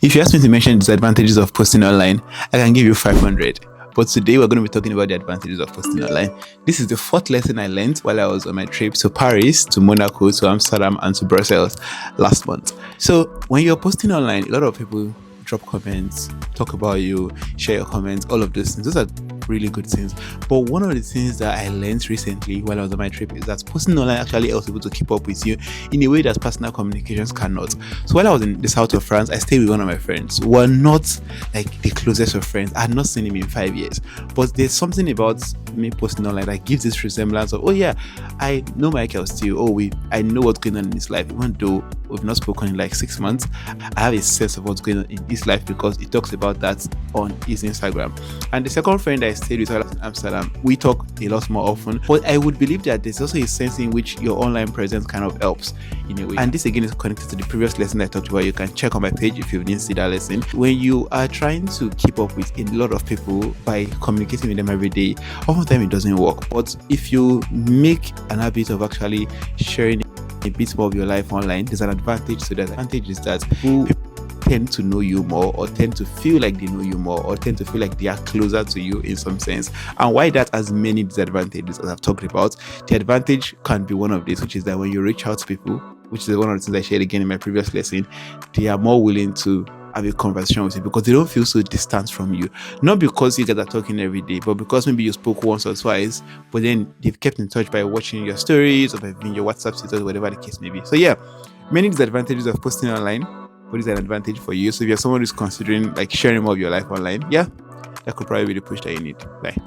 If you ask me to mention disadvantages of posting online, I can give you 500. But today we're going to be talking about the advantages of posting online. This is the fourth lesson I learned while I was on my trip to Paris, to Monaco, to Amsterdam, and to Brussels last month. So when you're posting online, a lot of people drop comments, talk about you, share your comments, all of those things. Those are really good things. But one of the things that I learned recently while I was on my trip is that posting online actually helps people to keep up with you in a way that personal communications cannot. So while I was in the south of France, I stayed with one of my friends. We're not like the closest of friends. I had not seen him in 5 years. But there's something about me posting online that gives this resemblance of, oh yeah, I know Michael still. I know what's going on in his life. Even though we've not spoken in like 6 months, I have a sense of what's going on in his life because he talks about that on his Instagram. And the second friend I stayed with in Amsterdam, we talk a lot more often. But I would believe that there's also a sense in which your online presence kind of helps in a way. And this again is connected to the previous lesson I talked about. You can check on my page if you didn't see that lesson. When you are trying to keep up with a lot of people by communicating with them every day, oftentimes it doesn't work. But if you make an habit of actually sharing a bit more of your life online, there's an advantage. So the advantage is that people tend to know you more, or tend to feel like they know you more, or tend to feel like they are closer to you in some sense. And why that has many disadvantages, as I've talked about, the advantage can be one of these, which is that when you reach out to people, which is one of the things I shared again in my previous lesson, they are more willing to have a conversation with you because they don't feel so distant from you. Not because you guys are talking every day, but because maybe you spoke once or twice, but then they've kept in touch by watching your stories or by viewing your WhatsApp status, whatever the case may be. So yeah, many disadvantages of posting online. What is an advantage for you? So if you're someone who's considering like sharing more of your life online, yeah, that could probably be the push that you need. Bye.